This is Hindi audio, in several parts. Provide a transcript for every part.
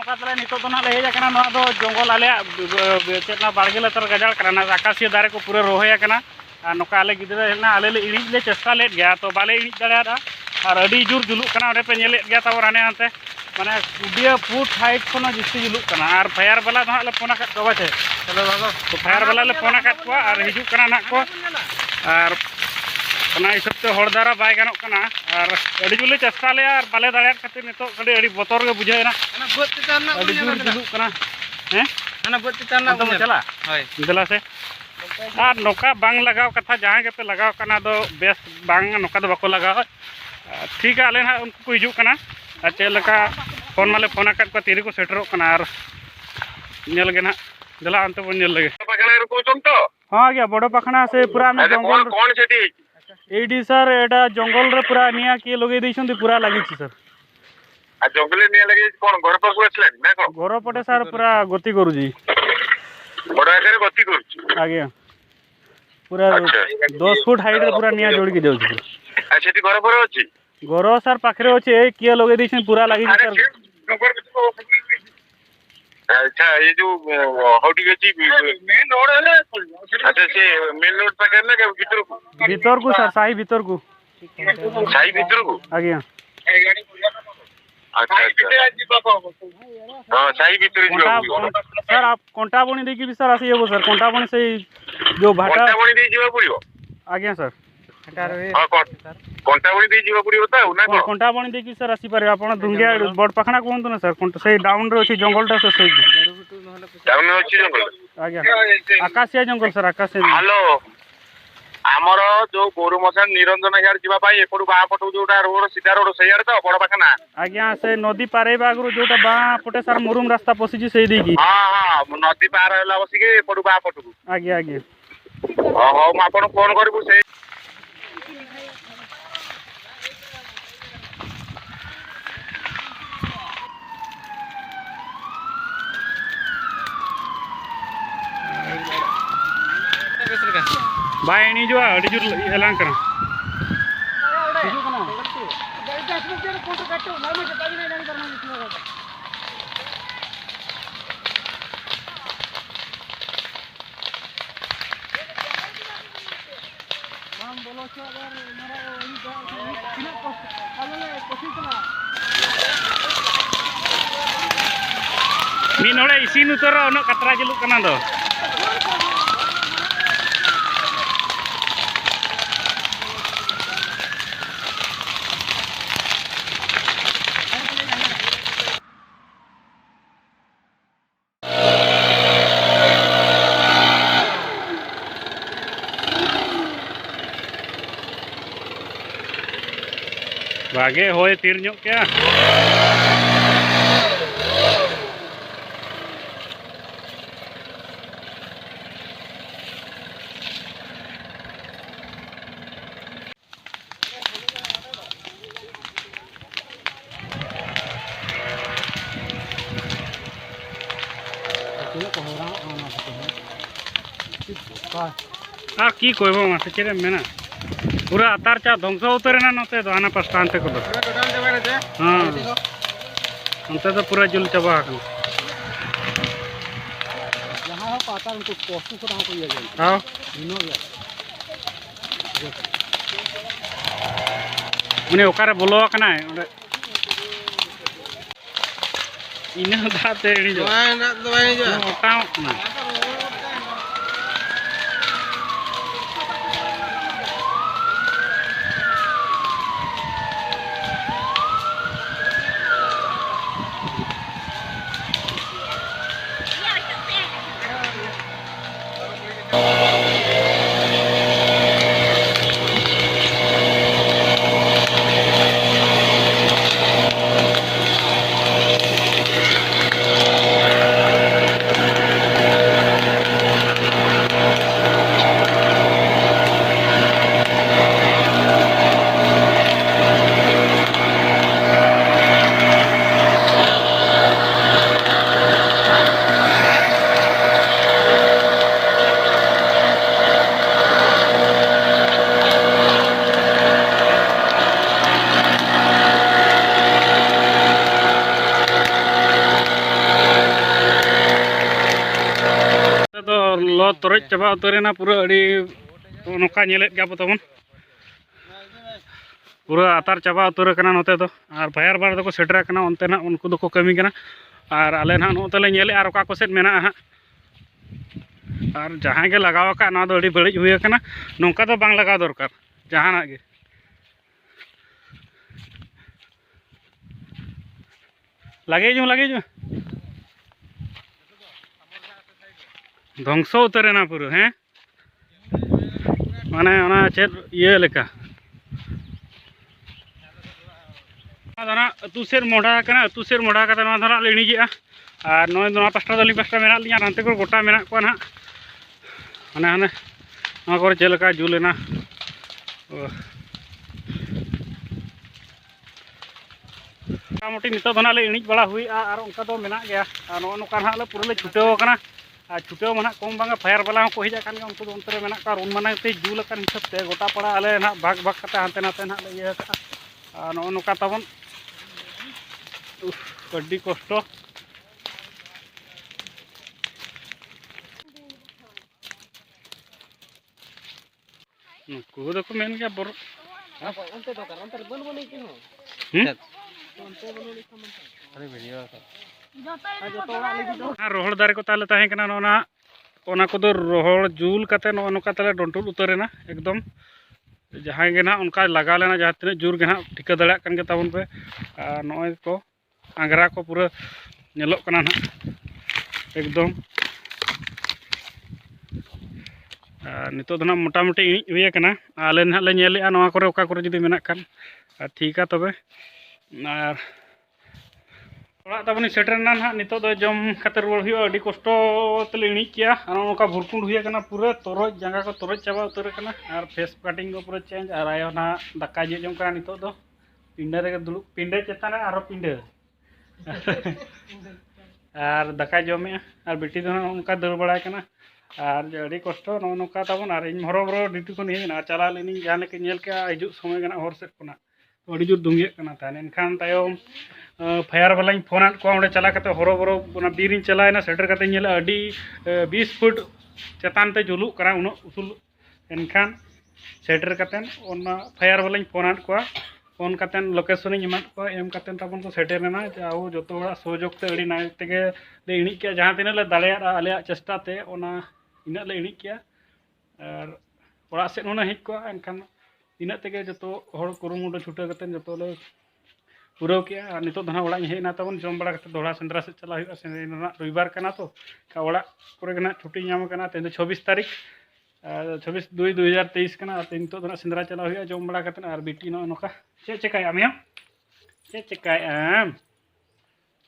तले नितो तो ना ले हेज कना नोआ दो जंगल आले चेतना बाड़गे लतर गजाड़ कना आकाशीय दारे को पूरा रोहे कना और नोका आले गिदरा ना आले ले इड़ी ले चेष्टा लेट गया तो बाले इड़ी दाड़ा और अड़ी जोर जुलुक कना ओडे पे नेलेट गया तब राने आनते माने 20 फुट हाइट खनो जिस्ती जुलुक कना और फायर वाला दो ले फोना काट को छे चलो बाबा तो फायर वाला ले फोना काट को और हिजु कना ना को और ᱚᱱᱟ ᱦᱤᱥᱟᱹᱵ ᱛᱮ ᱦᱚᱲ ᱫᱟᱨᱟ ᱵᱟᱭ ᱜᱟᱱᱚᱜ ᱠᱟᱱᱟ ᱟᱨ ᱟᱹᱰᱤ ᱡᱳᱨ ᱞᱮ ᱪᱮᱥᱴᱟ ᱞᱮᱜᱼᱟ ᱟᱨ ᱵᱟᱞᱮ ᱫᱟᱲᱮᱭᱟᱜ ᱠᱷᱟᱹᱛᱤᱨ ᱱᱤᱛᱚᱜ ᱟᱹᱰᱤ ᱵᱚᱛᱚᱨ ᱜᱮ ᱵᱩᱡᱷᱟᱹᱣᱮᱱᱟ ᱚᱱᱟ ᱵᱟᱹᱫ ᱪᱮᱛᱟᱱ ᱨᱮᱱᱟᱜ ᱟᱹᱰᱤ ᱡᱳᱨ ᱡᱩᱞᱩᱜ ᱠᱟᱱᱟ ᱦᱮᱸ ᱚᱱᱟ ᱵᱟᱹᱫ ᱪᱮᱛᱟᱱ ᱨᱮᱱᱟᱜ ᱵᱚᱱ ᱪᱟᱞᱟᱜ ᱦᱳᱭ ᱫᱮᱞᱟ ᱥᱮ ᱟᱨ ᱱᱚᱠᱟ ᱵᱟᱝ ᱞᱟᱜᱟᱣ ᱠᱟᱛᱷᱟ ᱡᱟᱦᱟᱸ ᱜᱮᱯᱮ ᱞᱟᱜᱟᱣ ᱠᱟᱱᱟ ᱫᱚ ᱵᱮᱥ ᱵᱟᱝ ᱱᱚᱠᱟ ᱫᱚ ᱵᱟᱠᱚ ᱞᱟᱜᱟᱣᱟ ᱴᱷᱤᱠ ᱟᱞᱮ ᱱᱟᱦᱟᱜ ᱩᱱᱠᱩ ᱠᱚ ᱦᱤᱡᱩᱜ ᱠᱟᱱᱟ ᱟᱨ ᱪᱮᱫ ᱞᱮᱠᱟ ᱯᱷᱳᱱ ᱢᱟᱞᱮ ᱯᱷᱳᱱ ᱟᱠᱟᱫ ᱠᱚᱣᱟ ᱛᱤᱨᱮ ᱠᱚ ᱥᱮᱴᱮᱨᱚᱜ ᱠᱟᱱᱟ ᱟᱨ ᱧᱮᱞ ᱜᱮ ᱱᱟᱦᱟᱜ ᱫᱮᱞᱟ ᱚᱱᱛᱮ ᱵᱚᱱ ᱧᱮᱞ ᱞᱮᱜᱮ हाँ आज्ञा बड़ पाखना से पूरा जंगल कौन सेठी एडी सर एटा जंगल रे पूरा निया के लगे दैछन पूरा लागि छी सर आ जंगल निया लगे कोन घर पर को असले ना को घर पटे सर पूरा गति करू जी बड़ आगे गति करू आज्ञा पूरा 10 फुट हाइट रे पूरा निया जोड़ के जाउ छी आ सेठी घर पर अछि घर सर पाखरे अछि ए के लगे दैछन पूरा लागि सर अच्छा ये जो हाउडी गची मेन रोड है अच्छा से मेन रोड पाकर ना के भीतर को सर साही भीतर को आज्ञा अच्छा हां साही भीतर सर आप कोंटा बणी दे की भी सर आसी हेबो सर कोंटा बणी से जो भाटा कोंटा बणी दे जीवा पड़ियो आज्ञा सर हां कोंटा बणी दे जीवा पड़ियो ता ना कोंटा बणी दे की सर आसी पारे आपण दुंगिया बड़ पाखना कोंतु ना सर कोंटा से डाउन रे अछि जंगलटा से डाउन रे अछि जंगल आज्ञा आकाशीय जंगल सर आकाशीय हेलो आमर जो गोरु मसान निरंजन यार जीवा पाई एपडु बा पटु जोटा रोड सीधा रोड सैयार तो बड़ पाखना आज्ञा से नदी पारे बागरु जोटा बा पटे सर मुरुम रास्ता पसिची सेई देकी हां नदी पार होला बसी के एपडु बा पटु आज्ञा आज्ञा हो म आपन फोन करबु से बायणी जो अड़ी जोर एलां करा मीन होड़े इसिन उतर उन कतरा जलू कना दो बागे होए तीर ᱧᱚᱜ क्या हाँ की कहबो मासे चेरे मेना पूरा अतार चा ध्वंस उतरेना नते तो आना पास्ता अंते को हाँ अंते तो पूरा जुल चाबा हां यहां हो पाता उनको पशु को रहा कोई जाए हां इनो गया मने ओकारे बोलो कना इना दाते नी जो ना दवाई जो ओका ना तोरज चाबा उतरेना पूरा अड़ी नोका नेलेत गया तबन पूरा आतार चाबा उतर कना नोते दो और फायर बार दो को सेटर कना ओनते ना उनको दो को कमी कना और आले ना नोते ले नेले और ओका को सेट मेना हा और जहां के लगाव का ना दो अड़ी बड़िज हुई कना नोका दो बांग लगा दरकार जहाना गे लगे जो ध्वंस उतरेना पूरा हैं माने ओना चेत ये लेका दाना अतु सेर मोड़ा कना अतु सेर मोड़ा कता ना दाना लेणीजेआ और नय नोना पास्टा दली पास्टा मेना लिया हानते को गोटा मेना को ना माने हाने नोआ को चेलका जुलेना मोटामुटी नितो दना ले इणिज बड़ा हुई और उनका दो मेना गया और नो नोका ना ले पूरा ले छुटेव कना और छुटेव मना कम बांगा फायर बाला को हिजा कान उनको दो अंतरे मेना का उन माने ते जुल कान हिसाब ते गोटा पड़ा आले ना भाग भाग कते हानते नाते ना ले ये का नो नोका तबन अड्डी कष्ट नुकु दो को मेन गया बर onte to kar onte bon boni ki ho onte bonoli samanta are video ka joto ora lagi do रोहड़ दारे को ताले ताहे कना नोना ओना को दो रोहड़ जूल कते नो नोका ताले डोंटुल उतरेना एकदम जहां गे ना उनका लगा लेना जहां तिने जोर गे ना ठिका दड़ा कन गे ताबन पे नोय को आंगरा को पूरा नेलोक कना ना एकदम नितो दना मोटामुटी हुई कना आले ना ले नेलेआ नोआ करे ओका करे जुदी मेना कान ठीका तबे और ओड़ा ताबनी सेटरना ना नितो दो जम खातिर रुवाड़ हुई अडी कष्ट तले इणिज किया और नोका भुरकुंड हुई कना पूरा तोरज जांगा को तोरज चाबा उतर कना और फेस कटिंग को पूरा चेंज और आयो ना दाका जे जम कना नितो दो पिंडे रे दुलु पिंडे चेतान रे आरो पिंडे और दाका जमे और बेटी दो उनका दर बड़ा कना और अड़ी कष्ट नो नोका ताबन और इन हरो ड्यूटी को नहीं ना चला लेनी जहां लेके नेल के हिजुग समय गना हर सेट कोना तो अड़ी जोर दुंगे कना तान एनखान तायम फायर वाला फोन आद को ओंडे चला कते हरो ओना बीरिन चलायना सेटर कते नेला अड़ी 20 फुट चेतान ते जुलुक कना उनो उसूल एनखान सेटर कते ओना फायर वाला फोन आद को फोन कते लोकेशन एमाद को एम कते ताबन को सेटरना जाओ जतो बड़ा सहयोग ते अड़ी नाय तेगे ले इणिज के जहां तिना ले दाड़ेया आले चेष्टा ते ओना इना ले इणिज के और ओड़ा से ओना हिज को एनखान इना तेगे जतो हर कुरुमुटो छुटे कते जतो ले पूरा किया और नितो धना ओड़ा हेना ताबन जम बड़ा कते दोड़ा सेंद्रा से चला हुआ सेना रविवार कना तो का ओड़ा करे गना छुट्टी नाम कना तेन 26 तारीख 26/2/2023 कना नितो धना सेंद्रा चला हुआ जम बड़ा कते और बेटी नो नोका चे चेकाय आमिया चे चेकाय आम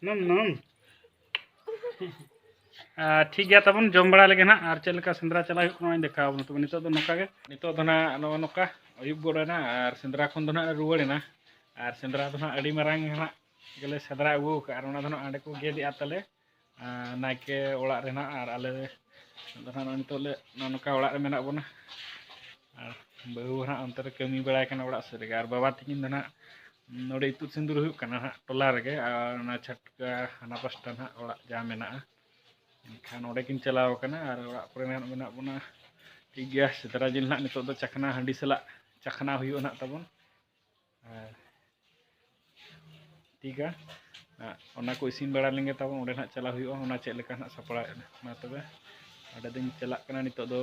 नम ठीक गया तबन जम बड़ा लगे ना और चलका सेंद्रा चला हुआ देखा तो नितो दो नोका गे नितो धना नो नोका अयुब गोड़ना और सेंद्रा खन दो ना रुवाड़ना और सेंद्रा दो ना अड़ी मारांग ना गेले सेंद्रा अगु का और ओना दो ना आंडे को गेदि आतले नायके ओड़ा रेना और आले दो ना नितो ले नोका ओड़ा रे मेना बोना और बहु ना अंतर कमी बड़ा कना ओड़ा से और बाबा तिकिन दो ना नोडे इतु सिंदूर हुई कना टोला रे और ना छटका हना पास्टा ना ओड़ा जा मेना एनखान ओडे किन चलाव कना और ओड़ा परे मेना बोना ठीक गया सेंद्रा जिल ना नितो दो चखना हंडी सला चखना हुई ना ताबन ठीक है ओना को इसिन बड़ा लेंगे तब ओडे ना चला हुई ओना चेक लेका ना सपड़ा ना तबे अडे दिन चला कना नितो दो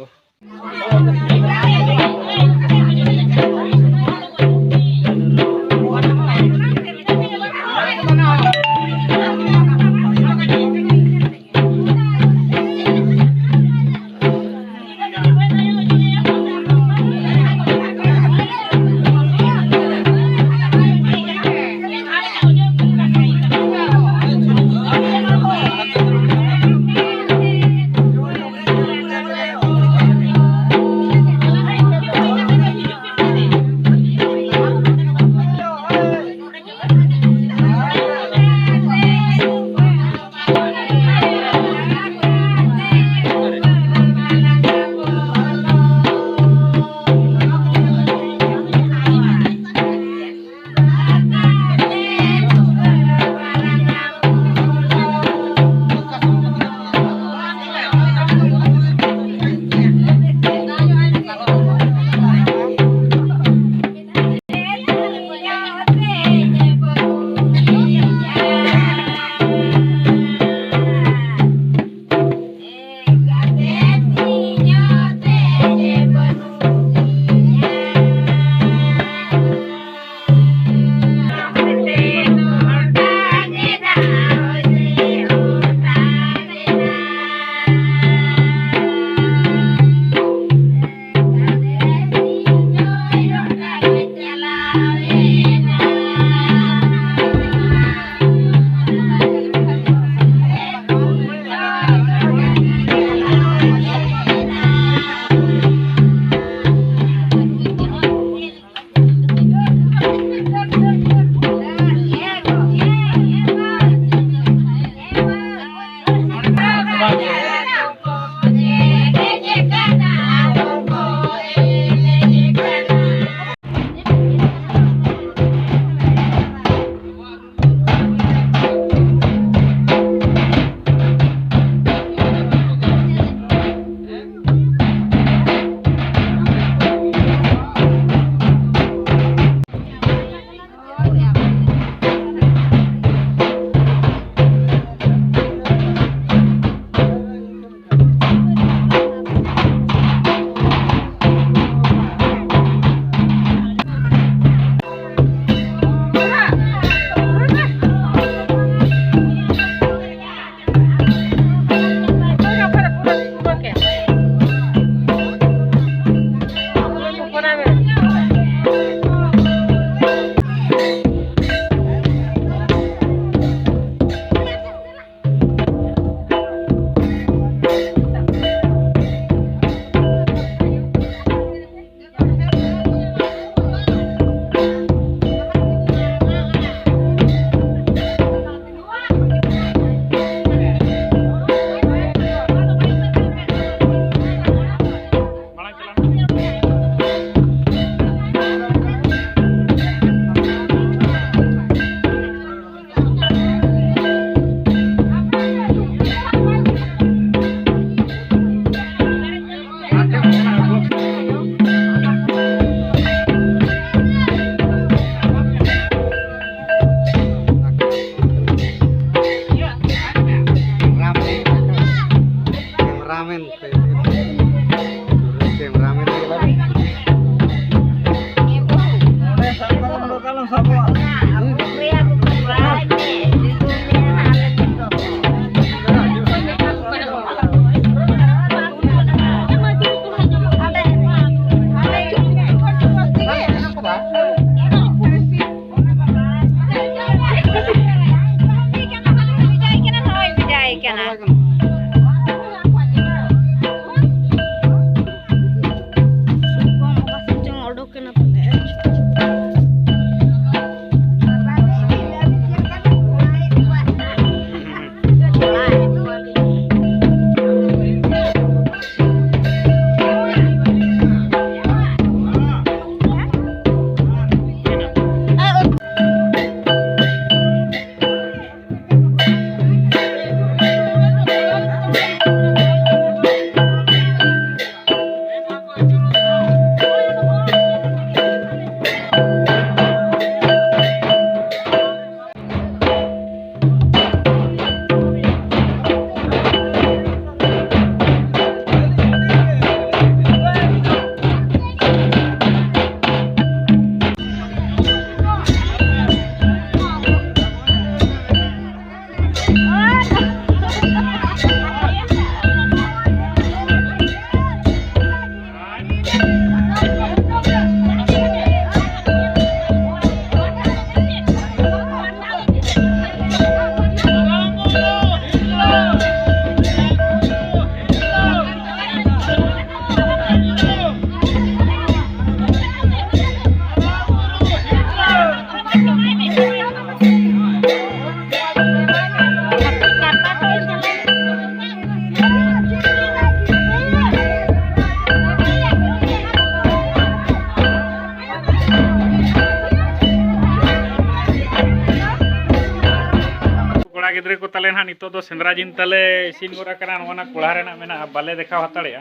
गिद्रे को तले ना नितो दो सेंद्रा जिन तले इसिन गोरा करा नोना कोड़ा रेना मेना बाले देखा हताड़ेया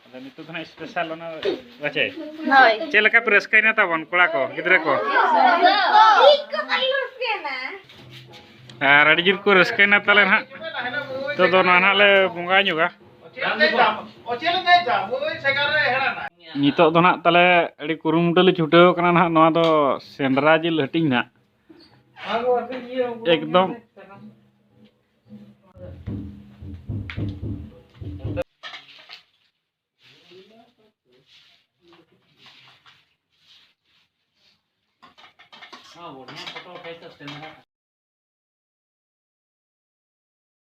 अदो नितो धना स्पेशल ओना बाचे होय चेलका पे रस्काइना ताबन कोड़ा को गिद्रे को आर अड़ी जिर को रस्काइना तले ना तो दो नाना ले बंगा नुगा नितो दो ना तले अड़ी कुरुमुटले छुटेव कना ना नोआ दो सेंद्रा जिल हटिंग ना एकदम